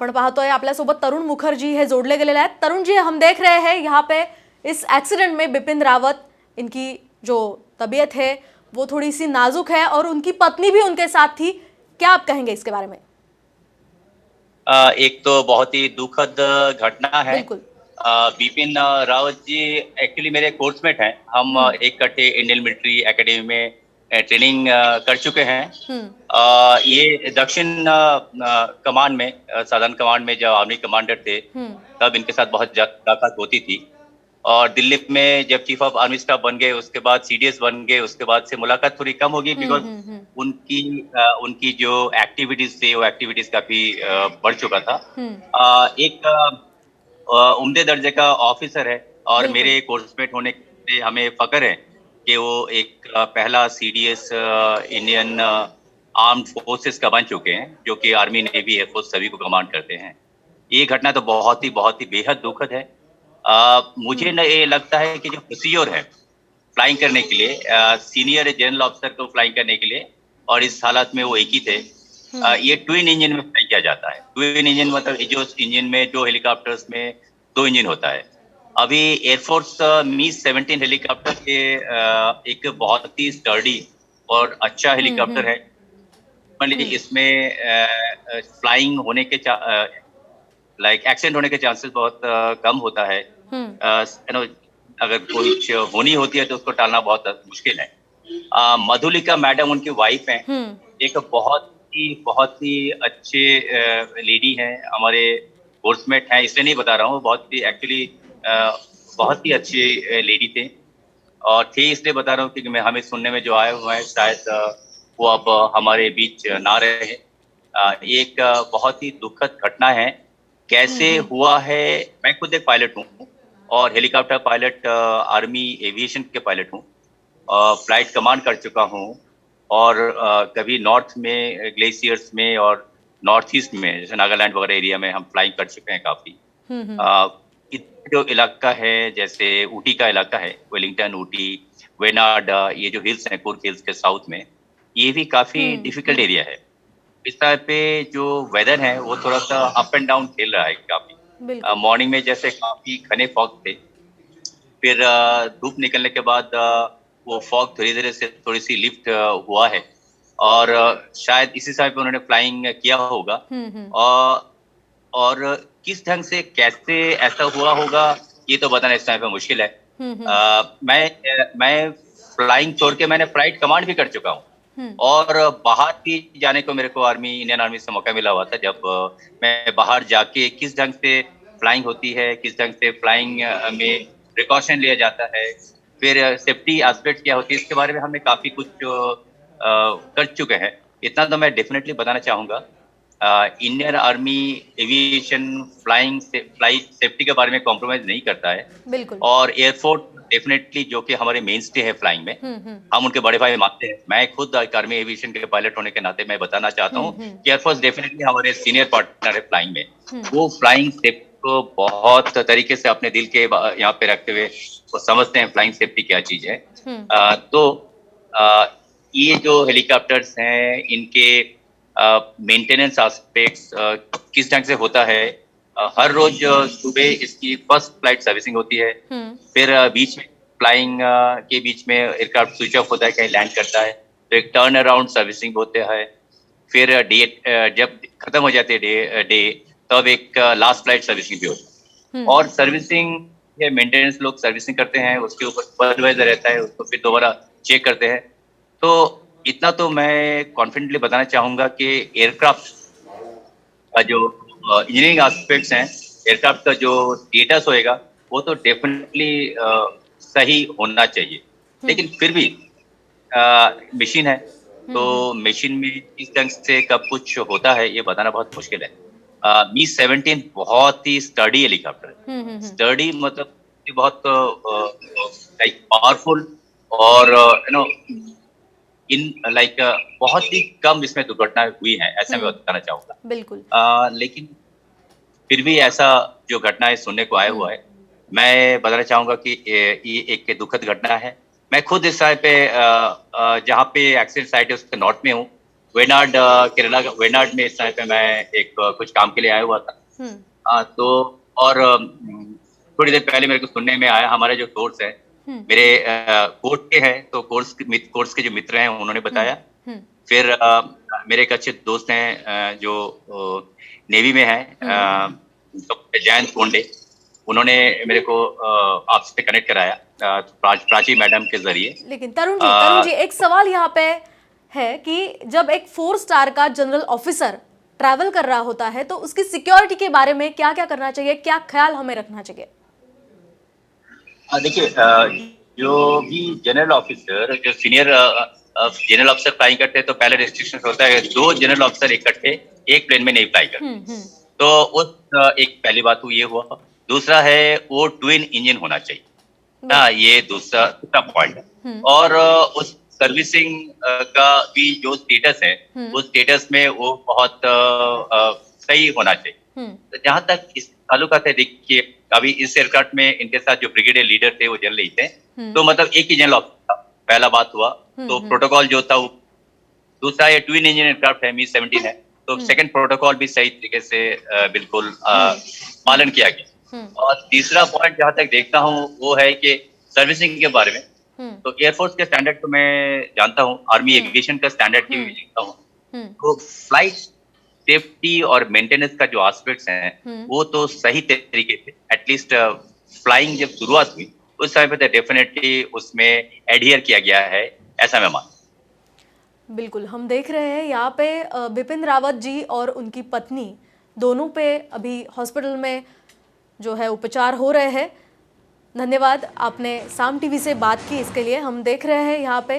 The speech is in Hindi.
आपण पाहतोय आपल्यासोबत तरुण मुखर्जी हे जोडले गेलेले आहेत। तरुण जी, हम देख रहे हैं यहाँ पे इस एक्सीडेंट में बिपिन रावत, इनकी जो तबीयत है वो थोड़ी सी नाजुक है और उनकी पत्नी भी उनके साथ थी। क्या आप कहेंगे इसके बारे में? एक तो बहुत ही दुखद घटना है। बिल्कुल। बिपिन रावत जी एक्चुअली मेरे कोर्समेट हैं। हम इकट्ठे इंडियन मिलिट्री एकेडमी में ट्रेनिंग कर चुके हैं। ये दक्षिण कमांड में, सदर्न कमांड में जब आर्मी कमांडर थे तब इनके साथ बहुत मुलाकात होती थी। और दिल्ली में जब चीफ ऑफ आर्मी स्टाफ बन गए, उसके बाद सीडीएस बन गए, उसके बाद से मुलाकात थोड़ी कम हो गई बिकॉज उनकी जो एक्टिविटीज थी वो एक्टिविटीज काफी बढ़ चुका था। एक उम्दे दर्जे का ऑफिसर है और मेरे कोर्समेट होने से हमें फख्र है कि वो एक पहला सीडीएस इंडियन आर्म्ड फोर्सेस का बन चुके हैं, जो कि आर्मी, नेवी, एयरफोर्स सभी को कमांड करते हैं। ये घटना तो बहुत ही बेहद दुखद है। मुझे ये लगता है कि जो प्रोसीजर है फ्लाइंग करने के लिए, सीनियर जनरल ऑफिसर को फ्लाइंग करने के लिए, और इस हालत में वो एक ही थे। ये ट्विन इंजन में फ्लाई किया जाता है। ट्विन इंजन मतलब जो इंजन में, जो हेलीकॉप्टर्स में 2 इंजन होता है। अभी एयरफोर्स मी-17 हेलीकॉप्टर के एक बहुत ही स्टर्डी और अच्छा हेलीकॉप्टर है। इसमें फ्लाइंग होने के लाइक एक्सीडेंट होने के चांसेस बहुत कम होता है। अगर कोई होनी होती है तो उसको टालना बहुत मुश्किल है। मधुलिका मैडम उनकी वाइफ हैं। एक बहुत ही अच्छे लेडी हैं, हमारे कोर्समेट हैं, इसलिए नहीं बता रहा हूँ। बहुत ही एक्चुअली बहुत ही अच्छे लेडी थे और थे इसलिए बता रहा हूँ क्योंकि मैं हमें सुनने में जो आया हुआ है शायद वो अब हमारे बीच ना रहे। एक बहुत ही दुखद घटना है। कैसे हुआ है, मैं खुद एक पायलट हूँ और हेलीकॉप्टर पायलट, आर्मी एविएशन के पायलट हूँ। फ्लाइट कमांड कर चुका हूँ और कभी नॉर्थ में ग्लेशियर्स में और नॉर्थ ईस्ट में जैसे नागालैंड वगैरह एरिया में हम फ्लाइंग कर चुके हैं काफी। जो इलाका है, जैसे ऊटी का इलाका है, वेलिंगटन, ऊटी, वेनाड, ये जो हिल्स हैं कूर्ग हिल्स के साउथ में, ये भी काफी डिफिकल्ट एरिया है। इस तरह पे जो वेदर है वो थोड़ा सा अप एंड डाउन खेल रहा है काफी। मॉर्निंग में जैसे काफी घने फॉग थे, फिर धूप निकलने के बाद वो फॉग धीरे धीरे से थोड़ी सी लिफ्ट हुआ है और शायद इसी समय पे उन्होंने फ्लाइंग किया होगा। और किस ढंग से कैसे ऐसा हुआ होगा ये तो बताना इस समय पे मुश्किल है। मैं फ्लाइंग छोड़ के मैंने फ्लाइट कमांड भी कर चुका हूँ और बाहर भी जाने को मेरे को इंडियन आर्मी से मौका मिला हुआ था। जब मैं बाहर जाके किस ढंग से फ्लाइंग होती है, किस ढंग से फ्लाइंग में प्रिकॉशन लिया जाता है, फिर सेफ्टी एस्पेक्ट क्या होती है, इसके बारे में हमने काफी कुछ कर चुके हैं। इतना तो मैं डेफिनेटली बताना चाहूंगा। Indian army aviation flight safety के बारे में कॉम्प्रोमाइज नहीं करता है। बिल्कुल। और एयरफोर्स डेफिनेटली, जो कि हमारे मेन स्टे है फ्लाइंग में, हम उनके बड़े भाई मानते हैं। मैं खुद आर्मी एविएशन के पायलट होने के नाते मैं बताना चाहता हूँ कि एयरफोर्स डेफिनेटली हमारे सीनियर पार्टनर है फ्लाइंग में। वो फ्लाइंग सेफ्टी को बहुत तरीके से अपने दिल के यहाँ पे रखते हुए वो समझते हैं फ्लाइंग सेफ्टी क्या चीज है। तो ये जो हेलीकॉप्टर्स हैं इनके मेंटेनेंस एस्पेक्ट्स किस ढंग से होता है। हर रोज सुबह इसकी फर्स्ट फ्लाइट सर्विसिंग होती है, फिर बीच में फ्लाइंग के बीच में एयरक्राफ्ट स्विच ऑफ होता है, कहीं लैंड करता है, तो एक टर्न अराउंड सर्विसिंग होता है। फिर जब खत्म हो जाते है डे तब एक लास्ट फ्लाइट सर्विसिंग भी होती है। और सर्विसिंग या मेंटेनेंस लोग सर्विसिंग करते हैं, उसके ऊपर सुपरवाइजर रहता है, उसको फिर दोबारा चेक करते हैं। तो इतना तो मैं कॉन्फिडेंटली बताना चाहूंगा कि एयरक्राफ्ट का जो इंजीनियरिंग एस्पेक्ट्स हैं, एयरक्राफ्ट का जो स्टेटस होएगा वो तो डेफिनेटली सही होना चाहिए। लेकिन फिर भी मशीन है, तो मशीन में किस ढंग से कब कुछ होता है ये बताना बहुत मुश्किल है। मी-17 बहुत ही स्टडी हेलीकॉप्टर है। स्टडी मतलब बहुत लाइक पावरफुल और बहुत ही कम इसमें दुर्घटना हुई है, ऐसा मैं बताना चाहूंगा। बिल्कुल। लेकिन फिर भी ऐसा जो घटना सुनने को आया हुआ है, मैं बताना चाहूंगा कि ये एक दुखद घटना है। मैं खुद इस समय पे जहाँ पे एक्सीडेंट साइट है उसके नॉर्थ में हूँ वेनाड केरला का वेनाड में इस समय पे मैं एक कुछ काम के लिए आया हुआ था। तो और थोड़ी देर पहले मेरे को सुनने में आया, हमारे जो सोर्स है मेरे कोर्स के हैं, तो कोर्स के जो मित्र हैं उन्होंने बताया। फिर मेरे एक अच्छे दोस्त हैं जो नेवी में है, जयंत कोंडे, उन्होंने मेरे को आपसे कनेक्ट कराया प्राची मैडम के जरिए। लेकिन तरुण जी एक सवाल यहाँ पे है कि जब एक 4 स्टार का जनरल ऑफिसर ट्रैवल कर रहा होता है तो उसकी सिक्योरिटी के बारे में क्या क्या करना चाहिए, क्या ख्याल हमें रखना चाहिए? देखिए, जो भी जनरल ऑफिसर, जो सीनियर जनरल ऑफिसर फ्लाइंग करते हैं तो पहले रिस्ट्रिक्शन होता है 2 जनरल ऑफिसर इकट्ठे एक प्लेन में नहीं फ्लाई करते। तो उस एक पहली बात तो ये हुआ। दूसरा है वो ट्विन इंजन होना चाहिए। ये दूसरा पॉइंट है। और उस सर्विसिंग का भी जो स्टेटस है, उस स्टेटस में वो बहुत सही होना चाहिए। तो जहां तक इस ताल्लुकात है, देखिए अभी इस एयरक्राफ्ट में इनके साथ जो ब्रिगेडियर लीडर थे वो जनरल ही थे, तो मतलब एक ही जनरल ऑफिसर था, पहला बात हुआ। तो प्रोटोकॉल जो था वो, दूसरा ये ट्विन इंजन एयरक्राफ्ट है, Mi-17 है, तो सेकंड प्रोटोकॉल भी सही तरीके से बिल्कुल पालन किया गया। और तीसरा पॉइंट जहां तक देखता हूँ वो है कि सर्विसिंग के बारे में, तो एयरफोर्स के स्टैंडर्ड तो मैं जानता हूँ, आर्मी एविएशन का स्टैंडर्ड भी देखता हूँ। तो फ्लाइट सेफ्टी और मेंटेनेंस का जो एस्पेक्ट्स हैं वो तो सही तरीके से, एटलीस्ट फ्लाइंग जब शुरुआत हुई उस समय पे डेफिनेटली उसमें एडहियर किया गया है, ऐसा मैं मानता। बिल्कुल, हम देख रहे हैं यहाँ पे बिपिन रावत जी और उनकी पत्नी दोनों पे अभी हॉस्पिटल में जो है उपचार हो रहे हैं। धन्यवाद, आपने साम टीवी से बात की इसके लिए। हम देख रहे हैं यहाँ पे